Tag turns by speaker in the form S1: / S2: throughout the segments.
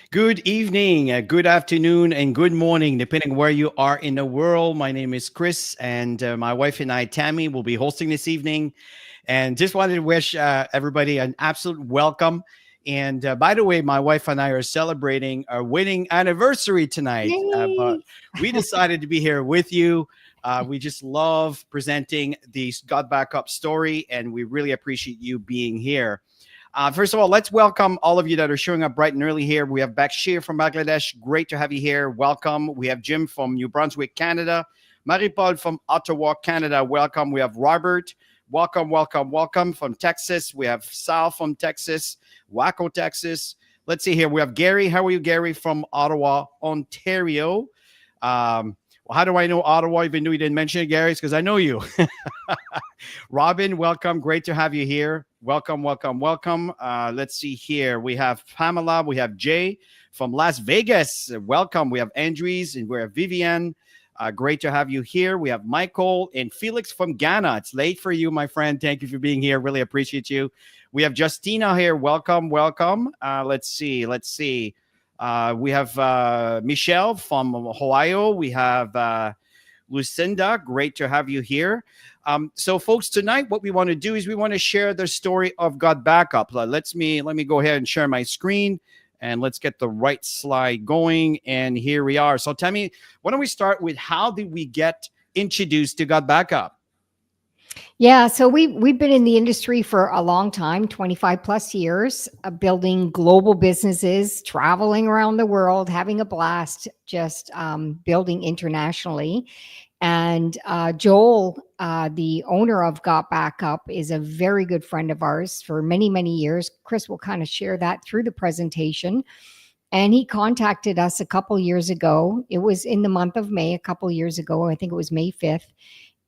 S1: Good evening, good afternoon, and good morning, depending where you are in the world. My name is Chris, and my wife and I, Tammy, will be hosting this evening. And just wanted to wish everybody an absolute welcome. And by the way, my wife and I are celebrating our wedding anniversary tonight. But
S2: Yay!
S1: we decided to be here with you. We just love presenting the GotBackup story, and we really appreciate you being here. First of all, let's welcome all of you that are showing up bright and early here. We have Bakshir from Bangladesh. Great to have you here. Welcome. We have Jim from New Brunswick, Canada. Marie-Paul from Ottawa, Canada. Welcome. We have Robert. Welcome, welcome, welcome from Texas. We have Sal from Texas, Waco, Texas. Let's see here. We have Gary. How are you, Gary, from Ottawa, Ontario? How do I know Ottawa, even though you didn't mention it, Gary? It's because I know you. Robin, welcome. Great to have you here. Welcome, welcome, welcome. Let's see here. We have Pamela. We have Jay from Las Vegas. Welcome. We have Andres and we have Vivian. Great to have you here. We have Michael and Felix from Ghana. It's late for you, my friend. Thank you for being here. Really appreciate you. We have Justina here. Welcome, welcome. Let's see. We have Michelle from Ohio. We have Lucinda. Great to have you here. So, folks, tonight what we want to do is we want to share the story of GotBackup. Let me go ahead and share my screen, and let's get the right slide going. And here we are. So, tell me, why don't we start with how did we get introduced to GotBackup?
S2: Yeah, so we've been in the industry for a long time, 25 plus years, building global businesses, traveling around the world, having a blast, just building internationally. And Joel, the owner of GotBackup, is a very good friend of ours for many, many years. Chris will kind of share that through the presentation. And he contacted us a couple years ago. It was in the month of May, a couple years ago. I think it was May 5th.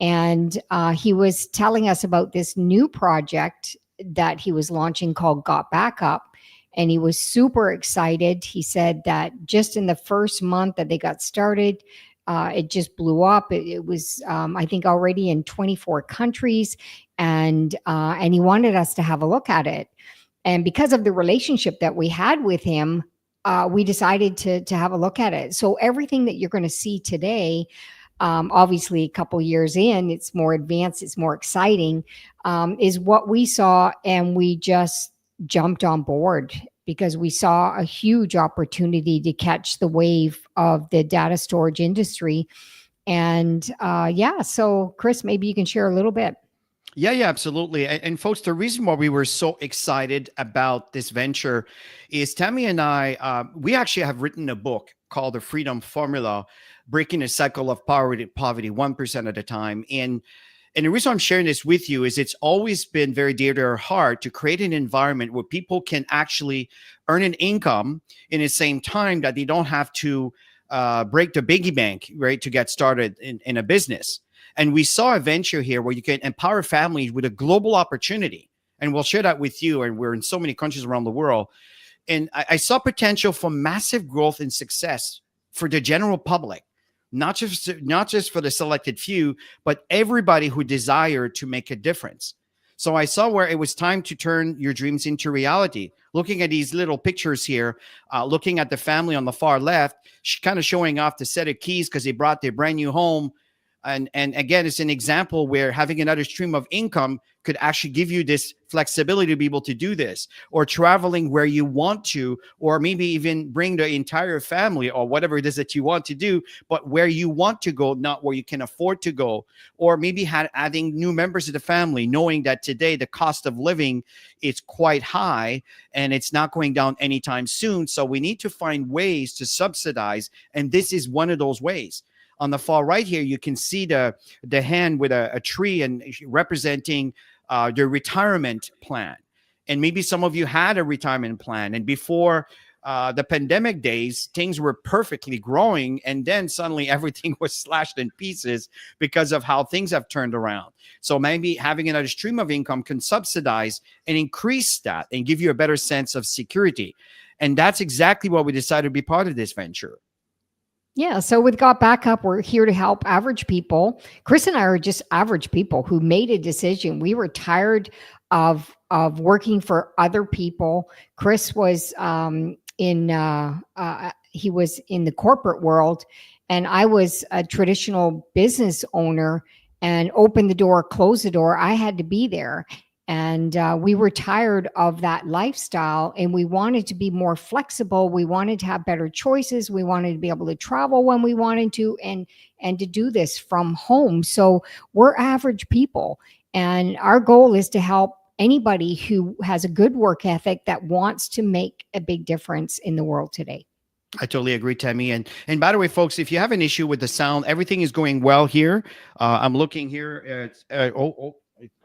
S2: And he was telling us about this new project that he was launching called GotBackup. And he was super excited. He said that just in the first month that they got started, it just blew up. It was, I think, already in 24 countries. And he wanted us to have a look at it. And because of the relationship that we had with him, we decided to have a look at it. So everything that you're going to see today, obviously a couple years in, it's more advanced, it's more exciting, is what we saw, and we just jumped on board because we saw a huge opportunity to catch the wave of the data storage industry. And so Chris, maybe you can share a little bit.
S1: Yeah, absolutely. And folks, the reason why we were so excited about this venture is Tammy and I, we actually have written a book called The Freedom Formula, Breaking the Cycle of Poverty 1% at a time. And the reason I'm sharing this with you is it's always been very dear to our heart to create an environment where people can actually earn an income in the same time that they don't have to break the piggy bank, right, to get started in a business. And we saw a venture here where you can empower families with a global opportunity. And we'll share that with you. And we're in so many countries around the world. And I saw potential for massive growth and success for the general public, not just for the selected few, but everybody who desired to make a difference. So I saw where it was time to turn your dreams into reality. Looking at these little pictures here, looking at the family on the far left, kind of showing off the set of keys because they brought their brand new home. And again, it's an example where having another stream of income could actually give you this flexibility to be able to do this, or traveling where you want to, or maybe even bring the entire family or whatever it is that you want to do, but where you want to go, not where you can afford to go, or maybe adding new members to the family, knowing that today the cost of living is quite high and it's not going down anytime soon. So we need to find ways to subsidize. And this is one of those ways. On the far right here, you can see the hand with a tree and representing the retirement plan. And maybe some of you had a retirement plan. And before the pandemic days, things were perfectly growing. And then suddenly everything was slashed in pieces because of how things have turned around. So maybe having another stream of income can subsidize and increase that and give you a better sense of security. And that's exactly why we decided to be part of this venture.
S2: Yeah. So with GotBackup, we're here to help average people. Chris and I are just average people who made a decision. We were tired of working for other people. Chris was he was in the corporate world, and I was a traditional business owner. And open the door, close the door. I had to be there. And we were tired of that lifestyle, and we wanted to be more flexible. We wanted to have better choices. We wanted to be able to travel when we wanted to, and to do this from home. So we're average people, and our goal is to help anybody who has a good work ethic that wants to make a big difference in the world today.
S1: I totally agree, Tammy. And by the way, folks, if you have an issue with the sound, everything is going well here. I'm looking here.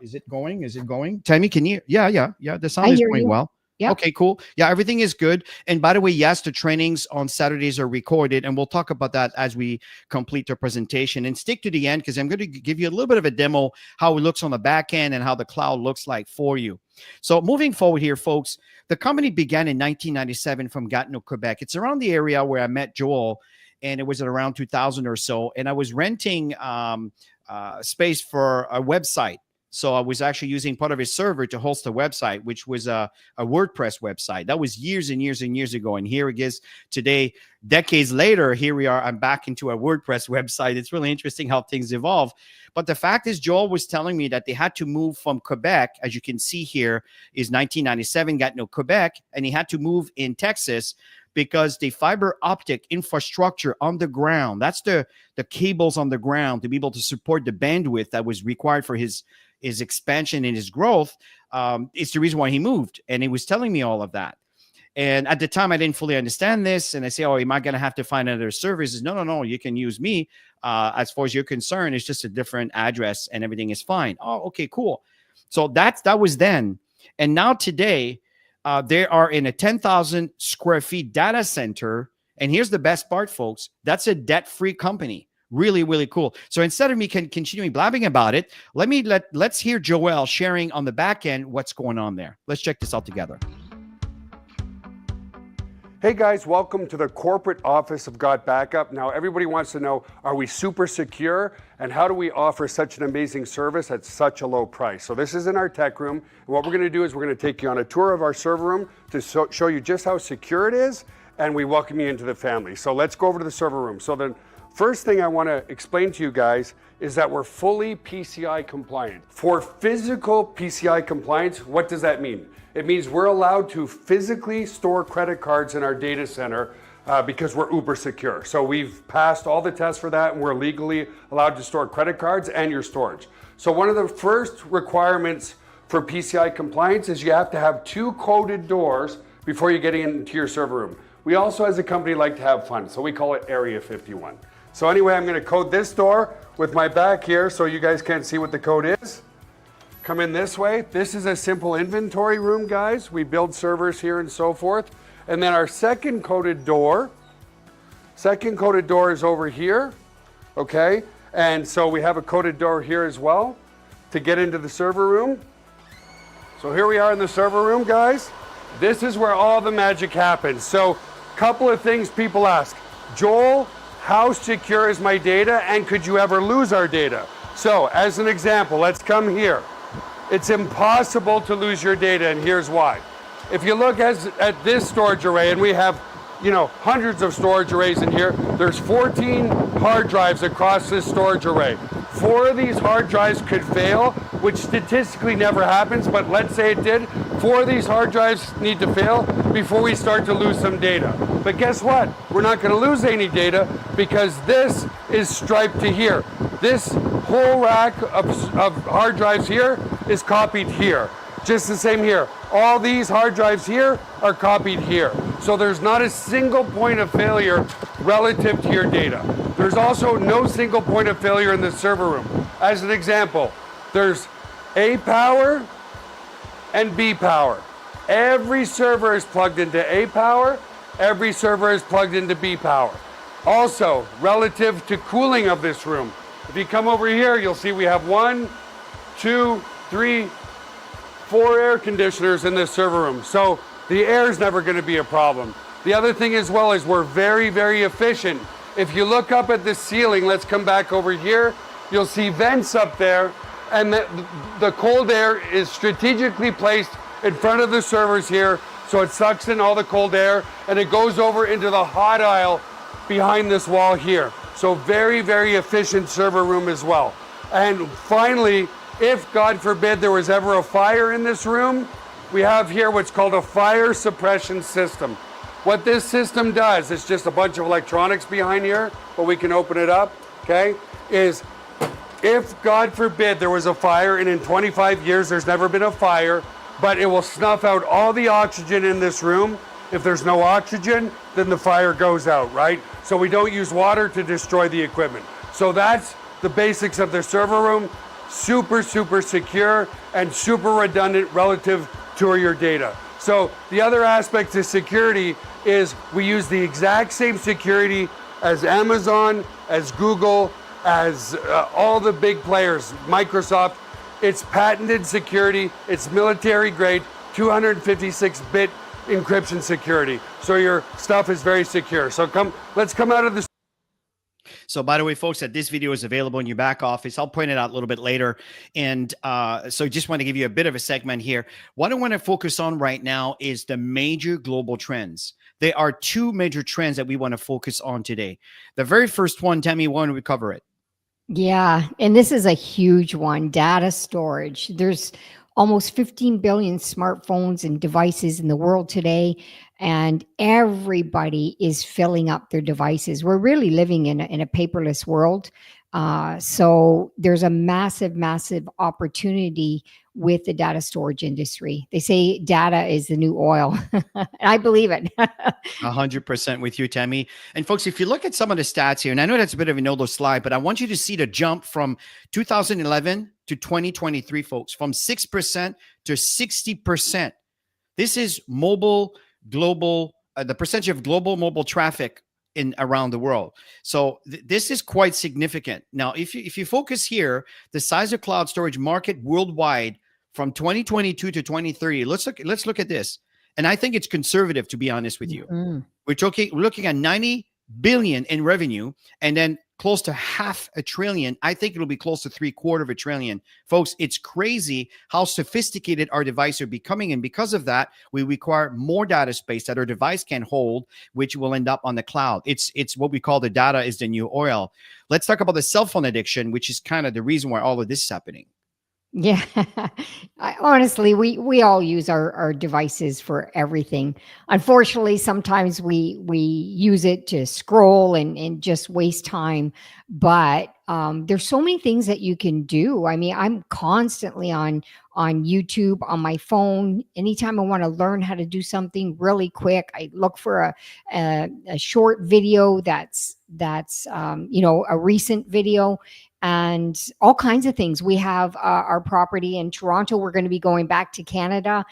S1: Is it going? Is it going? Tammy, can you? Yeah. The sound is going well.
S2: Yep.
S1: Okay, cool. Yeah, everything is good. And by the way, yes, the trainings on Saturdays are recorded, and we'll talk about that as we complete the presentation. And stick to the end, because I'm going to give you a little bit of a demo how it looks on the back end and how the cloud looks like for you. So moving forward here, folks, the company began in 1997 from Gatineau, Quebec. It's around the area where I met Joel, and it was at around 2000 or so. And I was renting space for a website. So I was actually using part of his server to host a website, which was a WordPress website. That was years and years and years ago. And here it is today, decades later, here we are. I'm back into a WordPress website. It's really interesting how things evolve. But the fact is, Joel was telling me that they had to move from Quebec, as you can see here, is 1997, Gatineau, Quebec, and he had to move in Texas because the fiber optic infrastructure on the ground, that's the cables on the ground to be able to support the bandwidth that was required for his expansion and his growth, is the reason why he moved. And he was telling me all of that. And at the time, I didn't fully understand this. And I say, oh, am I going to have to find another service? He says, no, you can use me. As far as you're concerned, it's just a different address and everything is fine. Oh, okay, cool. So that was then. And now today, they are in a 10,000 square feet data center. And here's the best part, folks. That's a debt-free company. Really, really cool. So instead of me continuing blabbing about it, let's hear Joel sharing on the back end what's going on there. Let's check this out together.
S3: Hey guys, welcome to the corporate office of GotBackup. Now everybody wants to know, are we super secure? And how do we offer such an amazing service at such a low price? So this is in our tech room. And what we're gonna do is we're gonna take you on a tour of our server room to show you just how secure it is, and we welcome you into the family. So let's go over to the server room. So the first thing I wanna explain to you guys is that we're fully PCI compliant. For physical PCI compliance, what does that mean? It means we're allowed to physically store credit cards in our data center because we're uber secure. So we've passed all the tests for that, and we're legally allowed to store credit cards and your storage. So one of the first requirements for PCI compliance is you have to have 2 coded doors before you get into your server room. We also, as a company, like to have fun, so we call it Area 51. So anyway, I'm gonna code this door with my back here so you guys can't see what the code is. Come in this way. This is a simple inventory room, guys. We build servers here and so forth. And then our second coded door is over here, okay? And so we have a coded door here as well to get into the server room. So here we are in the server room, guys. This is where all the magic happens. So couple of things people ask. Joel, how secure is my data, and could you ever lose our data? So as an example, let's come here. It's impossible to lose your data, and here's why. If you look at this storage array, and we have, hundreds of storage arrays in here, there's 14 hard drives across this storage array. 4 of these hard drives could fail, which statistically never happens, but let's say it did. 4 of these hard drives need to fail before we start to lose some data. But guess what? We're not going to lose any data because this is striped to here. This whole rack of hard drives here is copied here. Just the same here. All these hard drives here are copied here. So there's not a single point of failure relative to your data. There's also no single point of failure in the server room. As an example, there's A power and B power. Every server is plugged into A power. Every server is plugged into B power. Also, relative to cooling of this room, if you come over here, you'll see we have 1, 2, 3, 4 air conditioners in this server room. So the air is never going to be a problem. The other thing as well is we're very, very efficient. If you look up at the ceiling, let's come back over here, you'll see vents up there, and the cold air is strategically placed in front of the servers here So it sucks in all the cold air and it goes over into the hot aisle behind this wall here. So very, very efficient server room as well. And finally, if God forbid there was ever a fire in this room, we have here what's called a fire suppression system. What this system does, it's just a bunch of electronics behind here, but we can open it up, okay, is if God forbid there was a fire, and in 25 years there's never been a fire, but it will snuff out all the oxygen in this room. If there's no oxygen, then the fire goes out, right? So we don't use water to destroy the equipment. So that's the basics of the server room. Super, super secure and super redundant relative to your data. So the other aspect to security is we use the exact same security as Amazon, as Google, as all the big players, Microsoft. It's patented security, it's military grade, 256-bit encryption security. So your stuff is very secure. So let's come out of this.
S1: So by the way, folks, that this video is available in your back office. I'll point it out a little bit later. And so just want to give you a bit of a segment here. What I want to focus on right now is the major global trends. There are two major trends that we want to focus on today. The very first one, Tammy, why don't we cover it?
S2: Yeah, and this is a huge one, data storage. There's almost 15 billion smartphones and devices in the world today, and everybody is filling up their devices. We're really living in a paperless world. So there's a massive, massive opportunity with the data storage industry. They say data is the new oil. And I believe it.
S1: 100% with you, Tammy. And folks, if you look at some of the stats here, and I know that's a bit of an older slide, but I want you to see the jump from 2011 to 2023, folks, from 6% to 60%. This is mobile, global, the percentage of global mobile traffic in around the world. So this is quite significant. Now, if you focus here, the size of cloud storage market worldwide from 2022 to 2030, let's look at this. And I think it's conservative, to be honest with you.
S2: Mm-hmm.
S1: We're looking at 90 billion in revenue, and then close to $500 billion. I think it'll be close to $750 billion. Folks, it's crazy how sophisticated our devices are becoming. And because of that, we require more data space that our device can hold, which will end up on the cloud. It's what we call the data is the new oil. Let's talk about the cell phone addiction, which is kind of the reason why all of this is happening.
S2: Yeah, honestly, we all use our devices for everything. Unfortunately, sometimes we use it to scroll and just waste time. But there's so many things that you can do. I mean, I'm constantly on YouTube on my phone. Anytime I want to learn how to do something really quick, I look for a short video that's a recent video. And all kinds of things. We have our property in Toronto. We're going to be going back to Canada.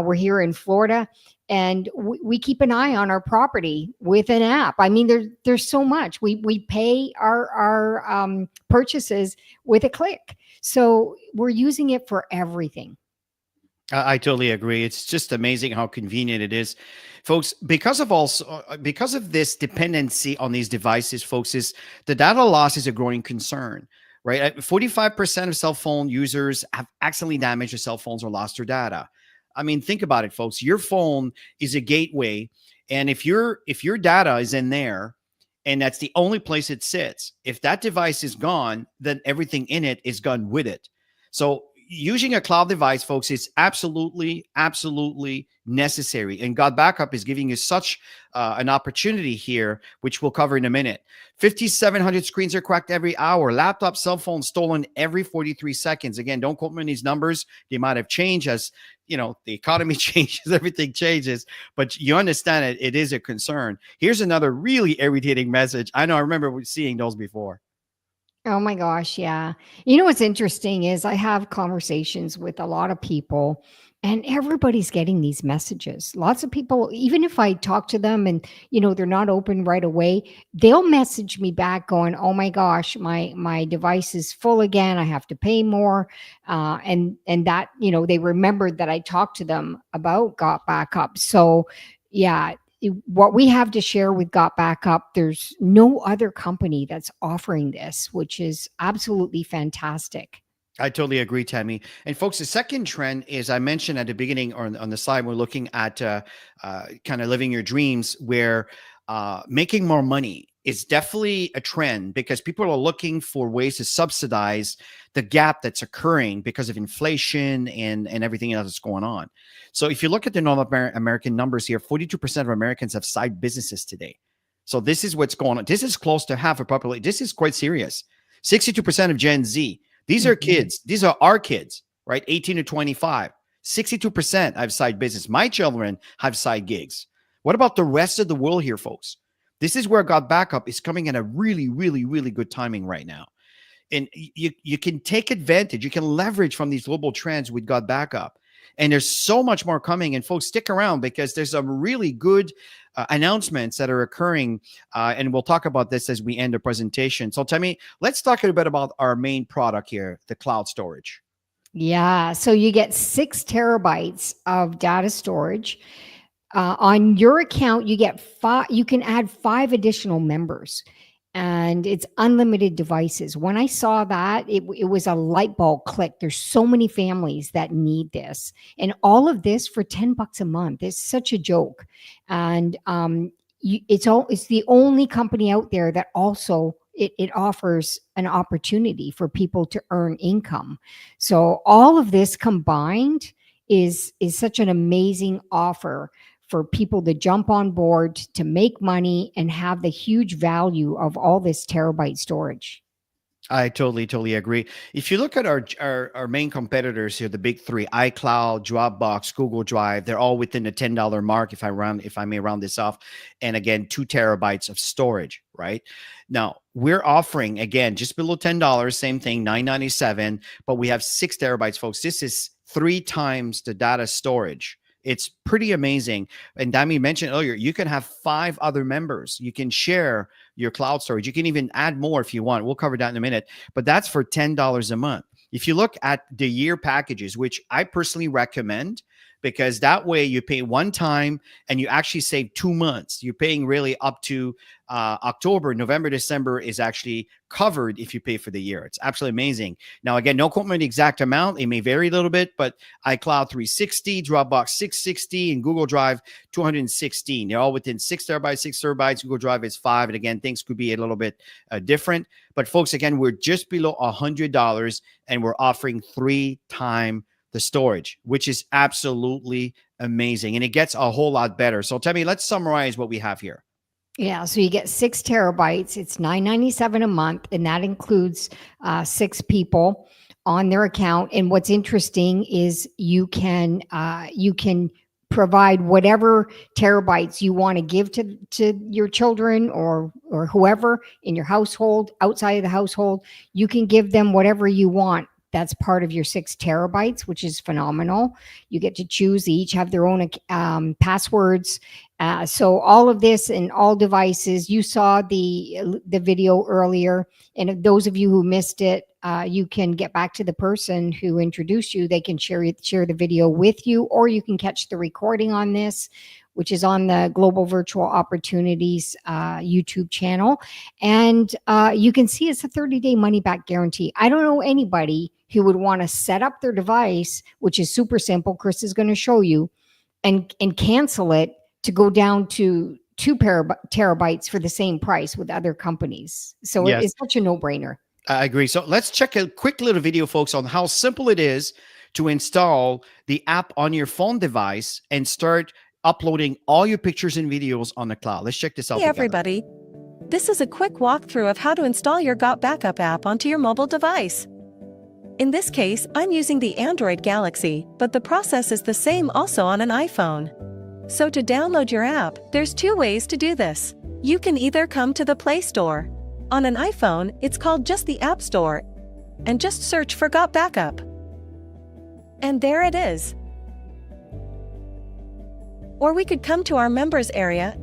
S2: We're here in Florida, and we keep an eye on our property with an app. I mean, there's so much. We pay our purchases with a click. So we're using it for everything.
S1: I totally agree. It's just amazing how convenient it is, folks. Because of this dependency on these devices, folks, the data loss is a growing concern, right? 45% of cell phone users have accidentally damaged their cell phones or lost their data. I mean, think about it, folks. Your phone is a gateway, and if your data is in there, and that's the only place it sits, if that device is gone, then everything in it is gone with it. So using a cloud device, folks, is absolutely, absolutely necessary. And GotBackup is giving you such an opportunity here, which we'll cover in a minute. 5,700 screens are cracked every hour. Laptop, cell phone stolen every 43 seconds. Again, don't quote me on these numbers. They might have changed as, the economy changes, everything changes. But you understand it is a concern. Here's another really irritating message. I know I remember seeing those before.
S2: Oh my gosh, yeah. You know what's interesting is I have conversations with a lot of people, and everybody's getting these messages. Lots of people, even if I talk to them and they're not open right away, they'll message me back going, "Oh my gosh, my device is full again. I have to pay more." And that they remembered that I talked to them about GotBackup. So yeah. What we have to share with GotBackup, there's no other company that's offering this, which is absolutely fantastic.
S1: I totally agree, Tammy. And folks, the second trend is I mentioned at the beginning or on the slide, we're looking at kind of living your dreams where making more money is definitely a trend because people are looking for ways to subsidize the gap that's occurring because of inflation and everything else that's going on. So if you look at the North American numbers here, 42% of Americans have side businesses today. So this is what's going on. This is close to half of population. This is quite serious. 62% of Gen Z. These are kids. These are our kids, right? 18 to 25. 62% have side business. My children have side gigs. What about the rest of the world here, folks? This is where GotBackup is coming at a really, really, really good timing right now. And you can take advantage. You can leverage from these global trends with GotBackup. And there's so much more coming. And folks, stick around because there's some really good announcements that are occurring. And we'll talk about this as we end the presentation. So tell me, let's talk a bit about our main product here, the cloud storage.
S2: Yeah. So you get 6 terabytes of data storage. On your account, you get 5. You can add 5 additional members, and it's unlimited devices. When I saw that, it was a light bulb click. There's so many families that need this, and all of this for $10 a month. It's such a joke, and it's the only company out there that also it offers an opportunity for people to earn income. So all of this combined is such an amazing offer for people to jump on board, to make money, and have the huge value of all this terabyte storage.
S1: I totally agree. If you look at our main competitors here, the big three, iCloud, Dropbox, Google Drive, they're all within the $10 mark if I may round this off. And again, 2 terabytes of storage, right? Now, we're offering, again, just below $10, same thing, $9.97, but we have 6 terabytes, folks. This is 3 times the data storage. It's pretty amazing. And Dami mentioned earlier, you can have 5 other members. You can share your cloud storage. You can even add more if you want. We'll cover that in a minute. But that's for $10 a month. If you look at the year packages, which I personally recommend, because that way you pay one time and you actually save 2 months. You're paying really up to October, November, December is actually covered if you pay for the year. It's absolutely amazing. Now, again, no quote me the exact amount. It may vary a little bit, but iCloud 360, Dropbox 660, and Google Drive 216. They're all within 6 terabytes, 6 terabytes. Google Drive is 5. And again, things could be a little bit different. But folks, again, we're just below $100 and we're offering 3 times the storage, which is absolutely amazing. And it gets a whole lot better. So tell me, let's summarize what we have here.
S2: Yeah, so you get 6 terabytes. It's $9.97 a month, and that includes 6 people on their account. And what's interesting is you can provide whatever terabytes you want to give to your children or whoever in your household, outside of the household. You can give them whatever you want. That's part of your 6 terabytes, which is phenomenal. You get to choose. They each have their own passwords. So all of this in all devices. You saw the video earlier, and if those of you who missed it, you can get back to the person who introduced you. They can share the video with you, or you can catch the recording on this, which is on the Global Virtual Opportunities YouTube channel. And you can see it's a 30-day money-back guarantee. I don't know anybody who would want to set up their device, which is super simple. Chris is going to show you, and cancel it to go down to 2 terabytes for the same price with other companies. So
S1: Yes.
S2: it's such a no-brainer.
S1: I agree. So let's check a quick little video, folks, on how simple it is to install the app on your phone device and start uploading all your pictures and videos on the cloud. Let's check this out.
S4: Hey everybody, this is a quick walkthrough of how to install your GotBackup app onto your mobile device. In this case, I'm using the Android Galaxy, but the process is the same also on an iPhone. So to download your app, there's 2 ways to do this. You can either come to the Play Store. On an iPhone, it's called just the App Store, and just search for GotBackup. And there it is. Or we could come to our members area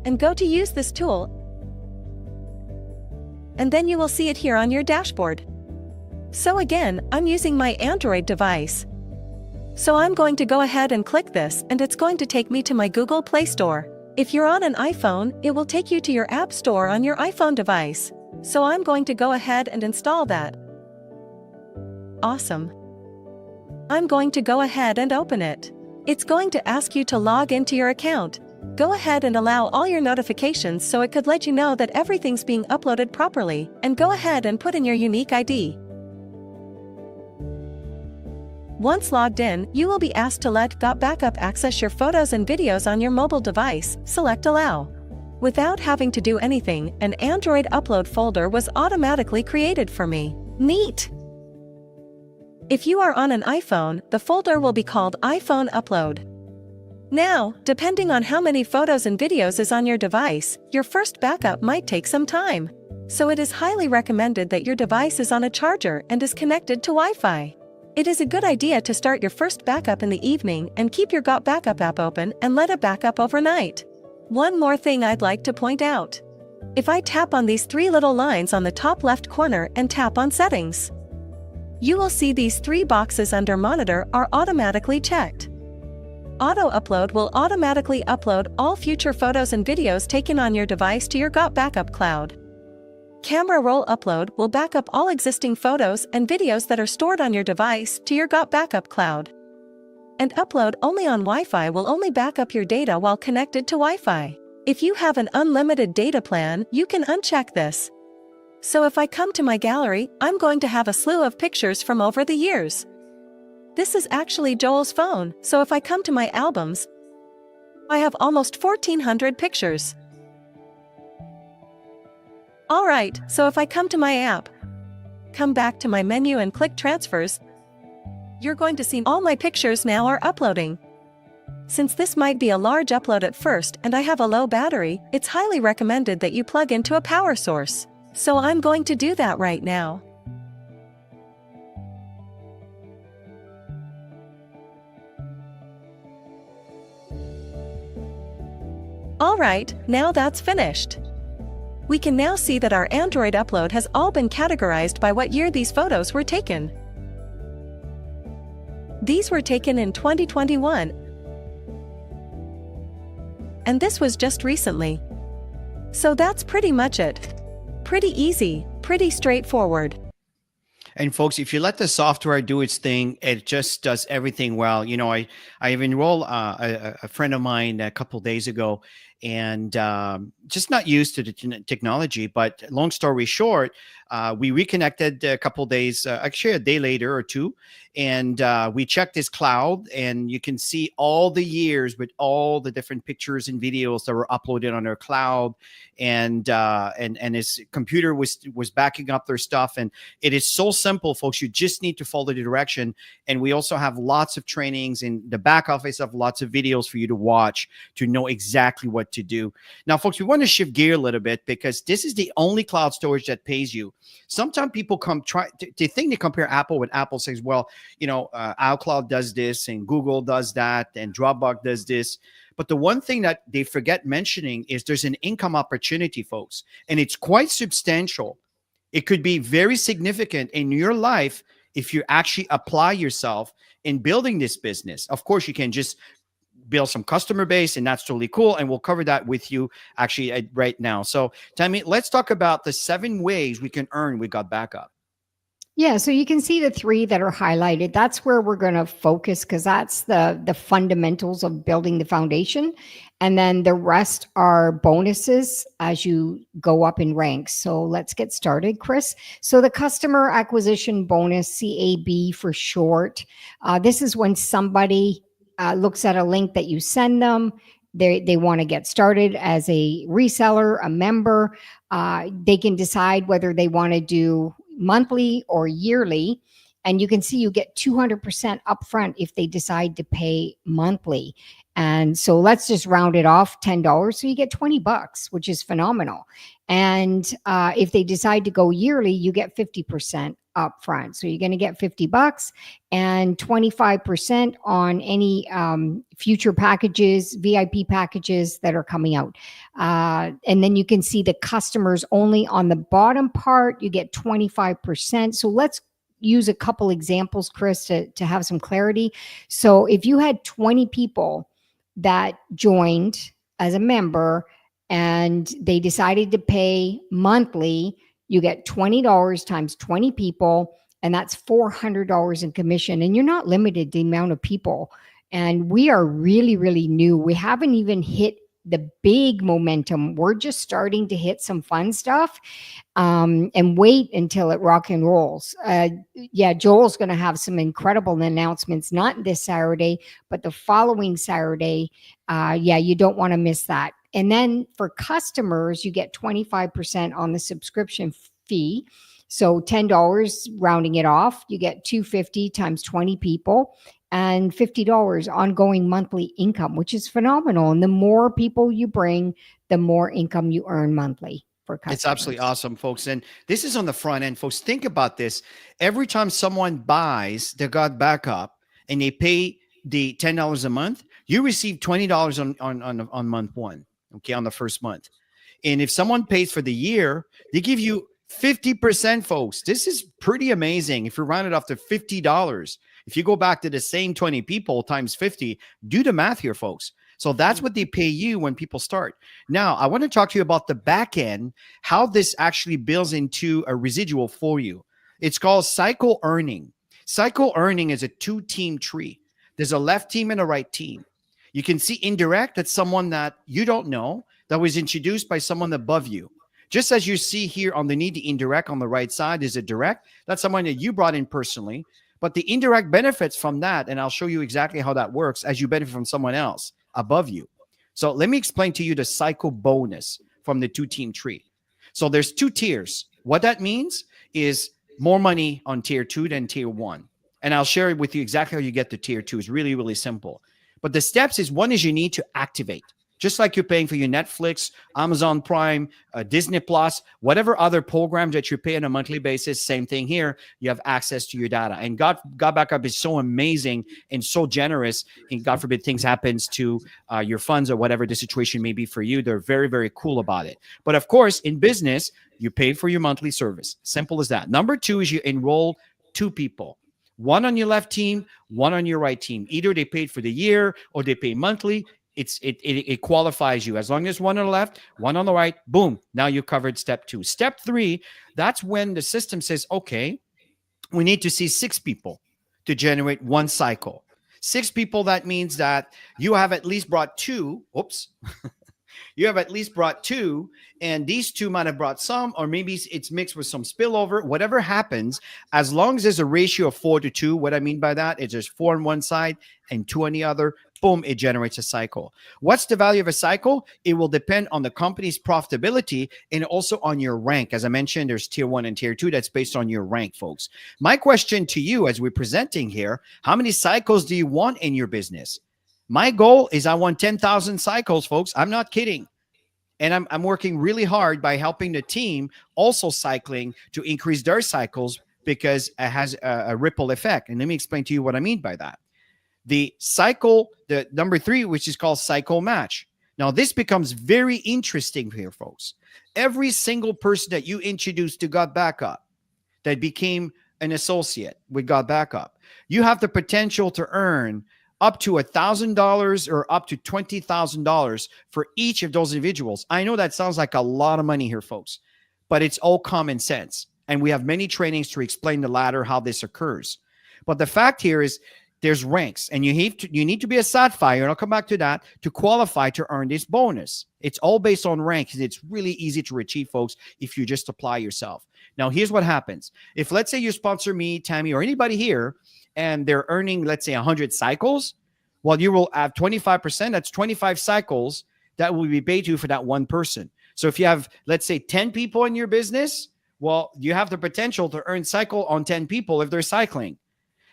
S4: and go to use this tool, and then you will see it here on your dashboard. So again, I'm using my Android device. So I'm going to go ahead and click this, and it's going to take me to my Google Play Store. If you're on an iPhone, it will take you to your App Store on your iPhone device. So I'm going to go ahead and install that. Awesome. I'm going to go ahead and open it. It's going to ask you to log into your account. Go ahead and allow all your notifications so it could let you know that everything's being uploaded properly, and go ahead and put in your unique ID. Once logged in, you will be asked to let GotBackup access your photos and videos on your mobile device. Select Allow. Without having to do anything, an Android upload folder was automatically created for me. Neat! If you are on an iPhone, the folder will be called iPhone Upload. Now, depending on how many photos and videos is on your device, your first backup might take some time. So it is highly recommended that your device is on a charger and is connected to Wi-Fi. It is a good idea to start your first backup in the evening and keep your GotBackup app open and let it back up overnight. One more thing I'd like to point out. If I tap on these three little lines on the top left corner and tap on Settings, you will see these three boxes under Monitor are automatically checked. Auto Upload will automatically upload all future photos and videos taken on your device to your GotBackup cloud. Camera Roll Upload will back up all existing photos and videos that are stored on your device to your GotBackup cloud. And Upload only on Wi-Fi will only back up your data while connected to Wi-Fi. If you have an unlimited data plan, you can uncheck this. So if I come to my gallery, I'm going to have a slew of pictures from over the years. This is actually Joel's phone, so if I come to my albums, I have almost 1,400 pictures. Alright, so if I come to my app, come back to my menu and click Transfers, you're going to see all my pictures now are uploading. Since this might be a large upload at first and I have a low battery, it's highly recommended that you plug into a power source. So I'm going to do that right now. Alright, now that's finished. We can now see that our Android upload has all been categorized by what year these photos were taken. These were taken in 2021. And this was just recently. So that's pretty much it. Pretty easy, pretty straightforward.
S1: And folks, if you let the software do its thing, it just does everything well. You know, I have enrolled a friend of mine a couple days ago, and just not used to the technology. But long story short, we reconnected a couple days, actually a day later or two, and we checked his cloud, and you can see all the years with all the different pictures and videos that were uploaded on our cloud, and his computer was backing up their stuff. And it is so simple, folks. You just need to follow the direction. And we also have lots of trainings in the back office of lots of videos for you to watch to know exactly what to do. Now, folks, we want to shift gear a little bit because this is the only cloud storage that pays you. Sometimes people try to think they compare Apple with Apple, says, well, you know, iCloud does this and Google does that and Dropbox does this. But the one thing that they forget mentioning is there's an income opportunity, folks, and it's quite substantial. It could be very significant in your life if you actually apply yourself in building this business. Of course, you can just build some customer base, and that's totally cool. And we'll cover that with you actually right now. So Tammy, let's talk about the 7 ways we can earn with GotBackup.
S2: Yeah, so you can see the 3 that are highlighted. That's where we're going to focus because that's the fundamentals of building the foundation. And then the rest are bonuses as you go up in ranks. So let's get started, Chris. So the customer acquisition bonus, CAB for short, this is when somebody looks at a link that you send them. They want to get started as a reseller, a member. They can decide whether they want to do monthly or yearly. And you can see you get 200% upfront if they decide to pay monthly. And so let's just round it off, $10. So you get $20, which is phenomenal. And if they decide to go yearly, you get 50% upfront. So you're going to get $50 and 25% on any future packages, VIP packages that are coming out. And then you can see the customers only on the bottom part, you get 25%. So let's use a couple examples, Chris, to have some clarity. So if you had 20 people that joined as a member and they decided to pay monthly, you get $20 times 20 people, and that's $400 in commission. And you're not limited to the amount of people. And we are really, really new. We haven't even hit the big momentum. We're just starting to hit some fun stuff, and wait until it rock and rolls. Yeah, Joel's going to have some incredible announcements, not this Saturday, but the following Saturday. Yeah, you don't want to miss that. And then for customers, you get 25% on the subscription fee. So $10, rounding it off, you get $250 times 20 people, and $50 ongoing monthly income, which is phenomenal. And the more people you bring, the more income you earn monthly for customers.
S1: It's absolutely awesome, folks. And this is on the front end, folks. Think about this. Every time someone buys the GotBackup and they pay the $10 a month, you receive $20 on month one, okay, on the first month. And if someone pays for the year, they give you 50%, folks. This is pretty amazing. If you round it off to $50, if you go back to the same 20 people times 50, do the math here, folks. So that's what they pay you when people start. Now, I want to talk to you about the back end, how this actually builds into a residual for you. It's called cycle earning. Cycle earning is a 2-team tree. There's a left team and a right team. You can see indirect, that's someone that you don't know that was introduced by someone above you. Just as you see here underneath the indirect on the right side is a direct. That's someone that you brought in personally. But the indirect benefits from that, and I'll show you exactly how that works as you benefit from someone else above you. So let me explain to you the cycle bonus from the 2-team tree. So there's 2 tiers. What that means is more money on tier 2 than tier 1. And I'll share it with you exactly how you get to tier 2. It's really, really simple. But the steps is, one is you need to activate. Just like you're paying for your Netflix, Amazon Prime, Disney Plus, whatever other programs that you pay on a monthly basis, same thing here. You have access to your data. And GotBackup is so amazing and so generous. And God forbid things happens to your funds or whatever the situation may be for you. They're very, very cool about it. But of course, in business, you pay for your monthly service. Simple as that. Number 2 is you enroll 2 people. One on your left team, one on your right team. Either they paid for the year or they pay monthly. It qualifies you. As long as one on the left, one on the right, boom, now you covered step 2. Step 3, that's when the system says, okay, we need to see 6 people to generate 1 cycle. 6 people, that means that you have at least brought 2. Oops. You have at least brought 2, and these 2 might have brought some, or maybe it's mixed with some spillover. Whatever happens, as long as there's a ratio of 4 to 2, what I mean by that is there's 4 on one side and 2 on the other, boom, it generates a cycle. What's the value of a cycle? It will depend on the company's profitability and also on your rank. As I mentioned, there's tier 1 and tier 2. That's based on your rank, folks. My question to you as we're presenting here, how many cycles do you want in your business? My goal is I want 10,000 cycles, folks. I'm not kidding. And I'm working really hard by helping the team also cycling to increase their cycles, because it has a ripple effect. And let me explain to you what I mean by that. The cycle, the number 3, which is called cycle match. Now, this becomes very interesting here, folks. Every single person that you introduced to GotBackup that became an associate with GotBackup, you have the potential to earn up to $1,000 or up to $20,000 for each of those individuals. I know that sounds like a lot of money here, folks, but it's all common sense. And we have many trainings to explain the ladder, how this occurs. But the fact here is there's ranks, and you need to be a sapphire, and I'll come back to that, to qualify to earn this bonus. It's all based on ranks, and it's really easy to achieve, folks, if you just apply yourself. Now, here's what happens. If, let's say, you sponsor me, Tammy, or anybody here, and they're earning, let's say, 100 cycles, well, you will have 25%. That's 25 cycles that will be paid to you for that one person. So if you have, let's say, 10 people in your business, well, you have the potential to earn cycle on 10 people if they're cycling.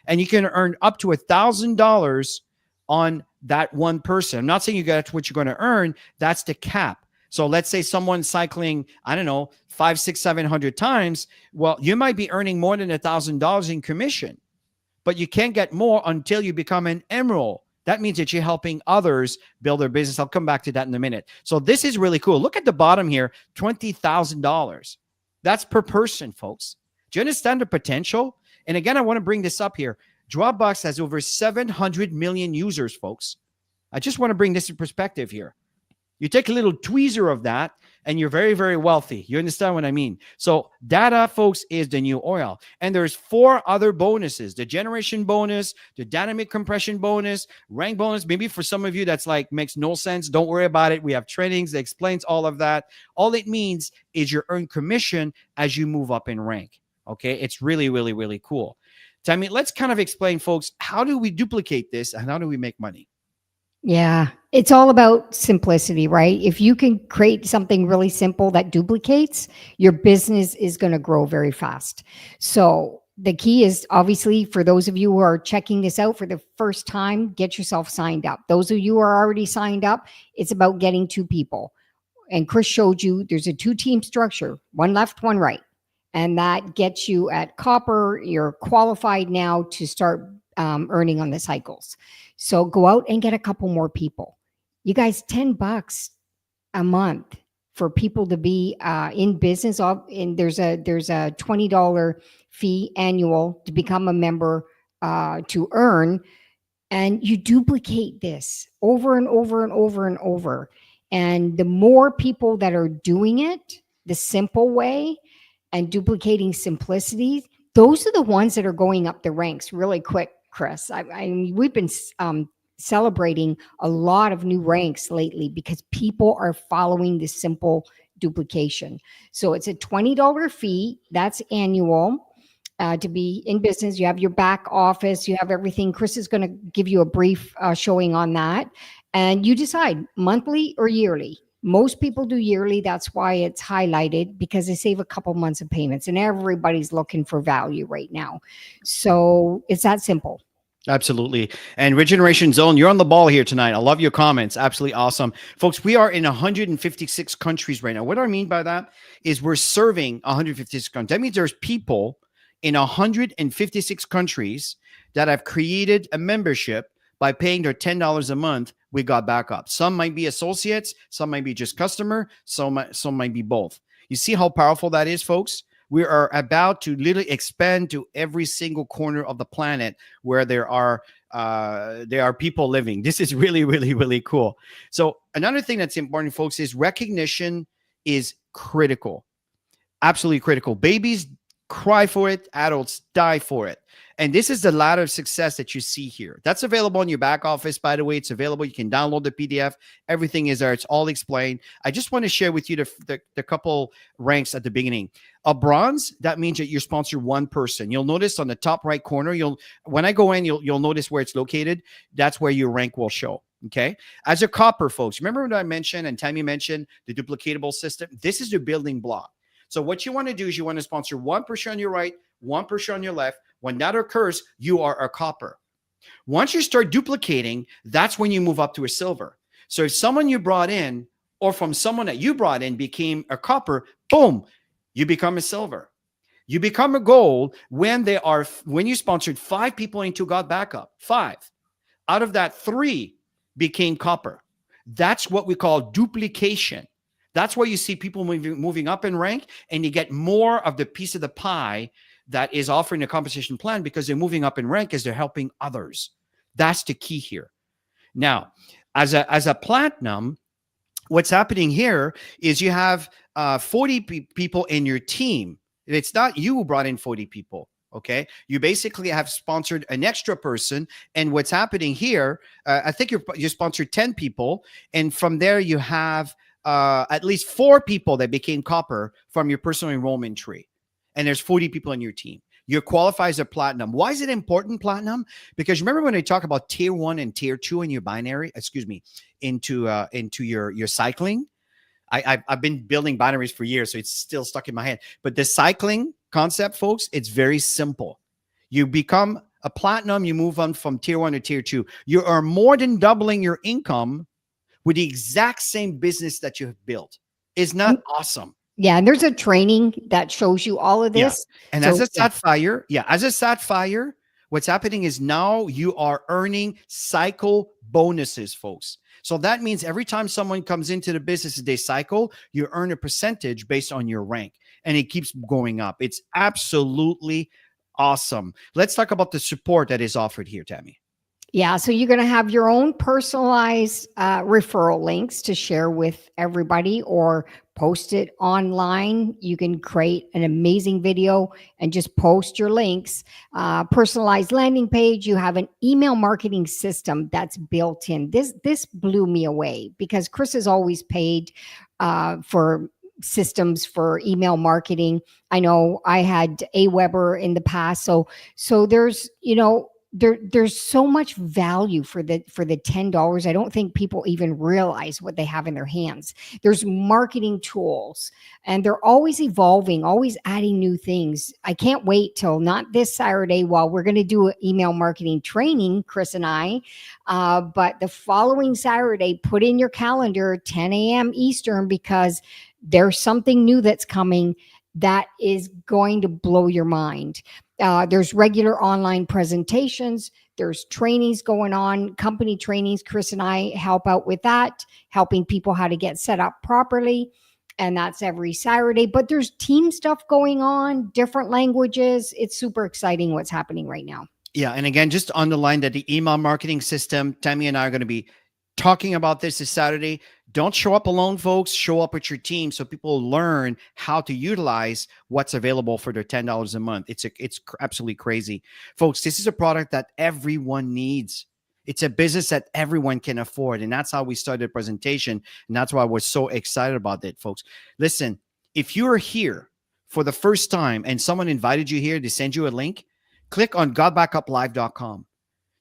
S1: And you can earn up to $1,000 on that one person. I'm not saying you got what you're going to earn. That's the cap. So let's say someone's cycling, I don't know, 500, 600, 700 times. Well, you might be earning more than $1,000 in commission, but you can't get more until you become an emerald. That means that you're helping others build their business. I'll come back to that in a minute. So this is really cool. Look at the bottom here, $20,000. That's per person, folks. Do you understand the potential? And again, I want to bring this up here. Dropbox has over 700 million users, folks. I just want to bring this in perspective here. You take a little tweezer of that, and you're very, very wealthy. You understand what I mean? So data, folks, is the new oil. And there's 4 other bonuses: the generation bonus, the dynamic compression bonus, rank bonus. Maybe for some of you that's like makes no sense. Don't worry about it. We have trainings that explains all of that. All it means is you earn commission as you move up in rank. Okay. It's really, really, really cool. Tammy, let's kind of explain, folks, how do we duplicate this and how do we make money?
S2: Yeah, it's all about simplicity, right? If you can create something really simple that duplicates, your business is going to grow very fast. So the key is, obviously, for those of you who are checking this out for the first time, get yourself signed up. Those of you who are already signed up, it's about getting 2 people. And Chris showed you there's a 2-team structure, one left, one right. And that gets you at copper. You're qualified now to start earning on the cycles. So go out and get a couple more people. You guys, $10 a month for people to be in business. And there's a $20 fee annual to become a member to earn. And you duplicate this over and over and over and over. And the more people that are doing it the simple way and duplicating simplicity, those are the ones that are going up the ranks really quick, Chris. I mean, we've been celebrating a lot of new ranks lately because people are following this simple duplication. So it's a $20 fee. That's annual. To be in business, you have your back office, you have everything. Chris is going to give you a brief showing on that. And you decide monthly or yearly. Most people do yearly. That's why it's highlighted, because they save a couple months of payments, and everybody's looking for value right now. So it's that simple.
S1: Absolutely. And Regeneration Zone, you're on the ball here tonight. I love your comments. Absolutely awesome. Folks, we are in 156 countries right now. What I mean by that is we're serving 156 countries. That means there's people in 156 countries that have created a membership by paying their $10 a month with GotBackup. Some might be associates, some might be just customer, some might be both. You see how powerful that is, folks? We are about to literally expand to every single corner of the planet where there are people living. This is really, really, really cool. So another thing that's important, folks, is recognition is critical. Absolutely critical. Babies cry for it, adults die for it. And this is the ladder of success that you see here. That's available in your back office, by the way. It's available. You can download the PDF. Everything is there. It's all explained. I just want to share with you the couple ranks at the beginning. A bronze, that means that you sponsor one person. You'll notice on the top right corner, when I go in, you'll notice where it's located. That's where your rank will show. Okay. As a copper, folks, remember what I mentioned and Tammy mentioned the duplicatable system? This is the building block. So what you want to do is you want to sponsor one person on your right, one person on your left. When that occurs, you are a copper. Once you start duplicating, that's when you move up to a silver. So if someone you brought in or from someone that you brought in became a copper, boom, you become a silver. You become a gold when you sponsored 5 people into GotBackup. 5. Out of that, 3 became copper. That's what we call duplication. That's why you see people moving up in rank, and you get more of the piece of the pie that is offering a compensation plan because they're moving up in rank as they're helping others. That's the key here. Now, as a platinum, what's happening here is you have 40 people in your team. It's not you who brought in 40 people. Okay. You basically have sponsored an extra person. And what's happening here, I think you sponsored 10 people. And from there, you have at least 4 people that became copper from your personal enrollment tree. And there's 40 people on your team. You're qualified as a platinum. Why is it important, platinum? Because remember when I talk about tier 1 and tier 2 in your binary, into your cycling? I've been building binaries for years, so it's still stuck in my head. But the cycling concept, folks, it's very simple. You become a platinum, you move on from tier 1 to tier 2. You are more than doubling your income with the exact same business that you have built. Isn't that awesome?
S2: Yeah, and there's a training that shows you all of this.
S1: Yeah. And as a Sapphire, what's happening is now you are earning cycle bonuses, folks. So that means every time someone comes into the business they cycle, you earn a percentage based on your rank, and it keeps going up. It's absolutely awesome. Let's talk about the support that is offered here, Tammy.
S2: Yeah, so you're going to have your own personalized referral links to share with everybody or post it online. You can create an amazing video and just post your links. Personalized landing page. You have an email marketing system that's built in. This blew me away because Chris has always paid for systems for email marketing. I know I had Aweber in the past, so there's there's so much value for the $10. I don't think people even realize what they have in their hands. There's marketing tools and they're always evolving, always adding new things. I can't wait till not this Saturday while we're going to do an email marketing training, Chris and I, but the following Saturday, put in your calendar 10 a.m. Eastern because there's something new that's coming that is going to blow your mind. There's regular online presentations. There's trainings going on, company trainings. Chris and I help out with that, helping people how to get set up properly. And that's every Saturday. But there's team stuff going on, different languages. It's super exciting what's happening right now.
S1: Yeah. And again, just underline that the email marketing system, Tammy and I are going to be talking about this Saturday. Don't show up alone, folks. Show up with your team so people learn how to utilize what's available for their $10 a month. It's absolutely crazy. Folks, this is a product that everyone needs. It's a business that everyone can afford. And that's how we started the presentation. And that's why we're so excited about it, folks. Listen, if you're here for the first time and someone invited you here to send you a link, click on GotBackupLive.com.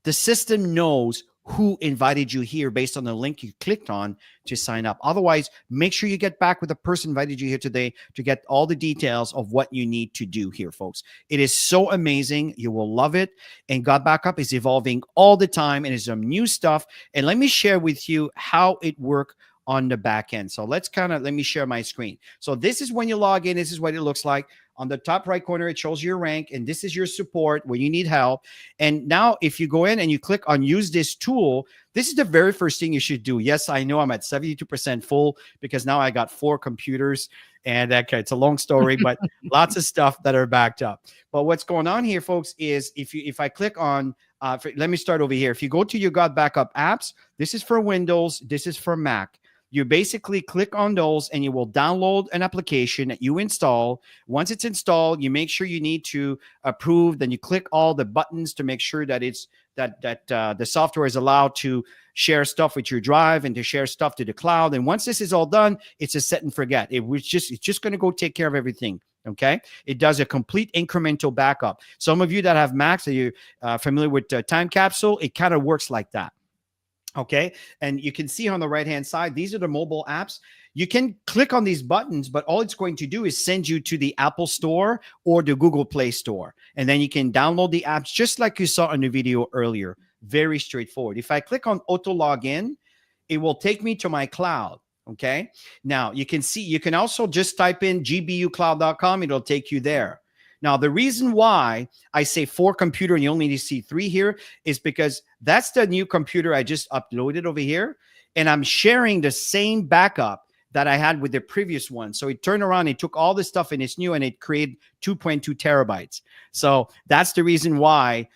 S1: The system knows who invited you here based on the link you clicked on to sign up. Otherwise, make sure you get back with the person who invited you here today to get all the details of what you need to do here, folks. It is so amazing. You will love it. And GotBackup is evolving all the time and there's some new stuff. And let me share with you how it works on the back end. So let me share my screen. So this is when you log in. This is what it looks like. On the top right corner, it shows your rank, and this is your support when you need help. And now if you go in and you click on use this tool, this is the very first thing you should do. Yes, I know I'm at 72% full because now I got 4 computers and okay, it's a long story, but lots of stuff that are backed up. But what's going on here, folks, is if I click on, let me start over here. If you go to your GotBackup apps, this is for Windows, this is for Mac. You basically click on those and you will download an application that you install. Once it's installed, you make sure you need to approve. Then you click all the buttons to make sure that it's the software is allowed to share stuff with your drive and to share stuff to the cloud. And once this is all done, it's a set and forget. It's just going to go take care of everything. Okay. It does a complete incremental backup. Some of you that have Macs, are you familiar with Time Capsule? It kind of works like that. Okay. And you can see on the right-hand side, these are the mobile apps. You can click on these buttons, but all it's going to do is send you to the Apple Store or the Google Play Store. And then you can download the apps just like you saw in the video earlier. Very straightforward. If I click on auto login, it will take me to my cloud. Okay. Now you can see, you can also just type in gbucloud.com. It'll take you there. Now, the reason why I say 4 computer and you only need to see 3 here is because that's the new computer I just uploaded over here. And I'm sharing the same backup that I had with the previous one. So it turned around, it took all this stuff and it's new and it created 2.2 terabytes. So that's the reason why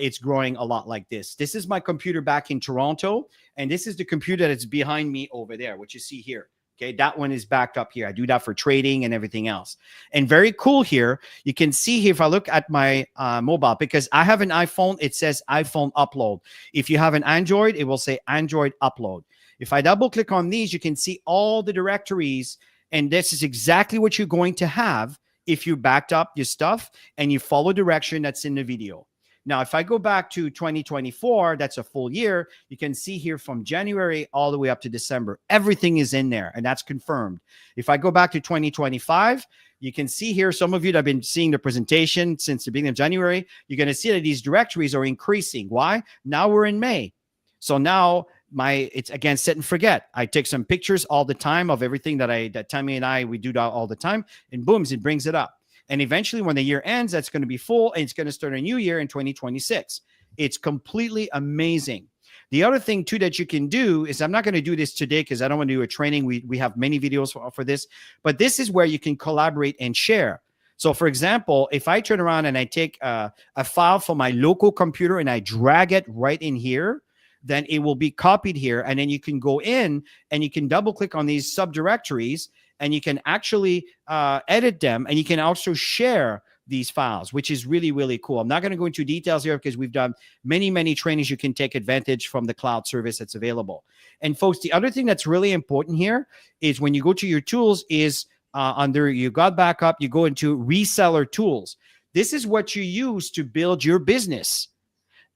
S1: it's growing a lot like this. This is my computer back in Toronto. And this is the computer that's behind me over there, which you see here. Okay, that one is backed up here. I do that for trading and everything else. And very cool here, you can see here, if I look at my mobile, because I have an iPhone, it says iPhone upload. If you have an Android, it will say Android upload. If I double click on these, you can see all the directories. And this is exactly what you're going to have if you backed up your stuff and you follow direction that's in the video. Now, if I go back to 2024, that's a full year. You can see here from January all the way up to December, everything is in there and that's confirmed. If I go back to 2025, you can see here, some of you that have been seeing the presentation since the beginning of January, you're going to see that these directories are increasing. Why? Now we're in May. So now it's again, set and forget. I take some pictures all the time of everything that Tammy and I, we do that all the time, and boom, it brings it up. And eventually when the year ends, that's going to be full and it's going to start a new year in 2026. It's completely amazing. The other thing too that you can do is, I'm not going to do this today because I don't want to do a training. We have many videos for this, but this is where you can collaborate and share. So for example, if I turn around and I take a file from my local computer and I drag it right in here, then it will be copied here. And then you can go in and you can double click on these subdirectories and you can actually edit them, and you can also share these files, which is really, really cool. I'm not going to go into details here because we've done many, many trainings. You can take advantage from the cloud service that's available. And folks, the other thing that's really important here is when you go to your tools is under your GotBackup, you go into reseller tools. This is what you use to build your business.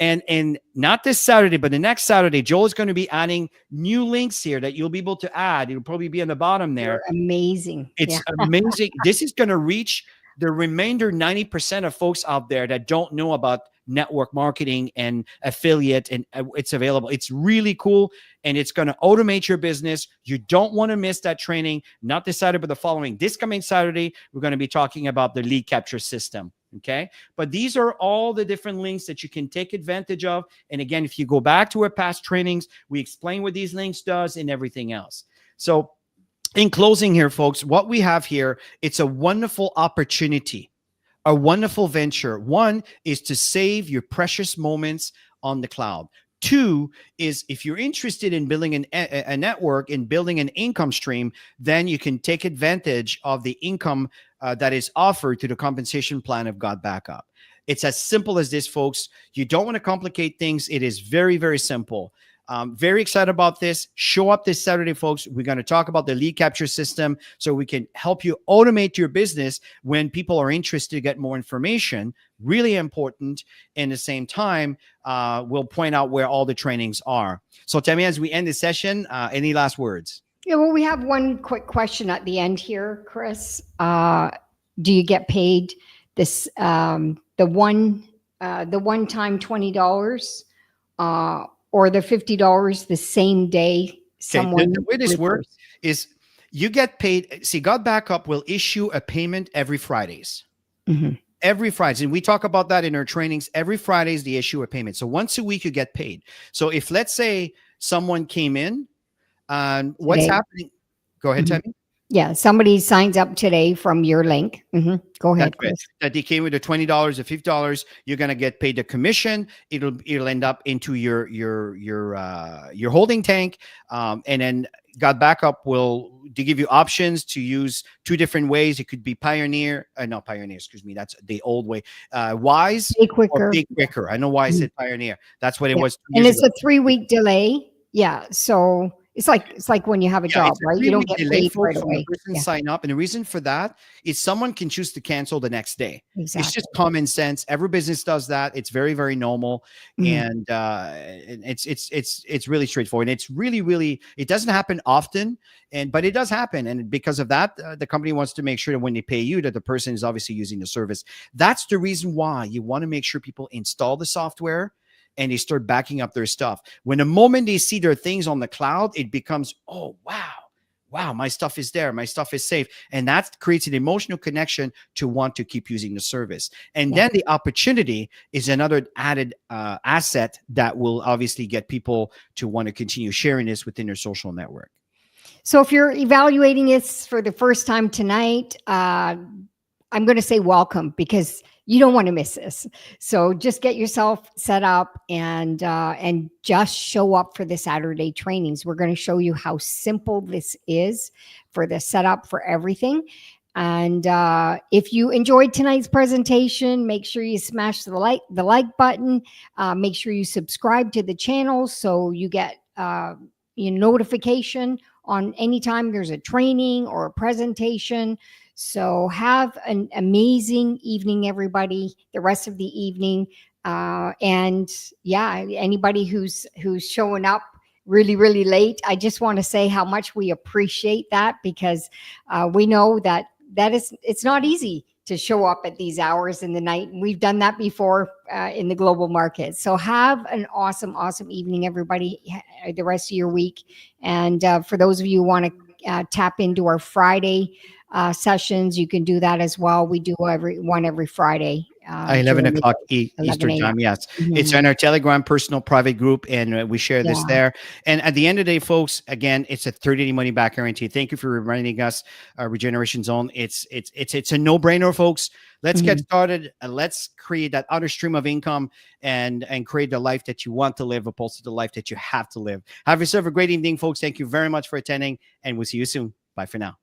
S1: And not this Saturday, but the next Saturday, Joel is going to be adding new links here that you'll be able to add. It'll probably be on the bottom there.
S2: You're amazing.
S1: It's amazing. This is going to reach the remainder 90% of folks out there that don't know about network marketing and affiliate, and it's available. It's really cool, and it's going to automate your business. You don't want to miss that training. Not this Saturday, but the following. This coming Saturday, we're going to be talking about the lead capture system. Okay. But these are all the different links that you can take advantage of. And again, if you go back to our past trainings, we explain what these links does and everything else. So in closing here, folks, what we have here, it's a wonderful opportunity, a wonderful venture. One is to save your precious moments on the cloud. Two is if you're interested in building a network and building an income stream, then you can take advantage of the income that is offered through the compensation plan of GotBackup. It's as simple as this, folks. You don't want to complicate things. It is very, very simple. Very excited about this. Show up this Saturday, folks. We're going to talk about the lead capture system so we can help you automate your business when people are interested to get more information. Really important. In the same time, we'll point out where all the trainings are. So Tammy, as we end the session, any last words?
S2: Yeah, well, we have one quick question at the end here, Chris. Do you get paid this the one-time $20 or the $50 the same day? Someone
S1: the way this works is you get paid. See, GotBackup will issue a payment every Fridays.
S2: Mm-hmm.
S1: Every Friday. And we talk about that in our trainings. Every Fridays, they issue a payment. So once a week, you get paid. So if, let's say, someone came in, and what's happening? Go ahead, Tammy.
S2: Yeah, somebody signs up today from your link. Go ahead, Chris.
S1: That they came with the $20 or $50. You're going to get paid the commission. It'll end up into your holding tank, and then GotBackup will give you options to use two different ways. It could be Pioneer, not Pioneer. Excuse me, that's the old way. Wise,
S2: Pay Quicker.
S1: or Pay Quicker. I know why I said Pioneer. That's what it was.
S2: And it's a 3-week delay. Yeah, so it's like when you have a job, right? You don't get paid right away.
S1: Sign up, and the reason for that is someone can choose to cancel the next day.
S2: Exactly.
S1: It's just common sense. Every business does that. It's very, very normal, and it's really straightforward. And it's really it doesn't happen often, but it does happen. And because of that, the company wants to make sure that when they pay you, that the person is obviously using the service. That's the reason why you want to make sure people install the software and they start backing up their stuff. When the moment they see their things on the cloud, it becomes, oh, wow, my stuff is there. My stuff is safe. And that creates an emotional connection to want to keep using the service. And then the opportunity is another added asset that will obviously get people to want to continue sharing this within their social network.
S2: So if you're evaluating this for the first time tonight, I'm going to say welcome, because you don't want to miss this. So just get yourself set up and just show up for the Saturday trainings. We're going to show you how simple this is for the setup for everything. And if you enjoyed tonight's presentation, make sure you smash the like button. Make sure you subscribe to the channel so you get notification on anytime there's a training or a presentation. So have an amazing evening, everybody, the rest of the evening. And yeah, anybody who's showing up really, really late, I just want to say how much we appreciate that, because we know that it's not easy to show up at these hours in the night. We've done that before in the global market. So have an awesome, awesome evening, everybody, the rest of your week. And for those of you who want to tap into our Friday sessions, you can do that as well. We do every Friday
S1: 11
S2: during the
S1: o'clock
S2: day, 11
S1: Eastern
S2: a.m.
S1: time. Yes. It's
S2: Mhm.
S1: on our Telegram personal private group, and we share this
S2: Yeah.
S1: there. And at the end of the day, folks, again, it's a 30-day money back guarantee. Thank you for reminding us, Regeneration Zone. It's a no-brainer, folks. Let's get
S2: Mhm.
S1: started and let's create that other stream of income and create the life that you want to live opposed to the life that you have to live. Have yourself a great evening, folks. Thank you very much for attending, and we'll see you soon. Bye for now.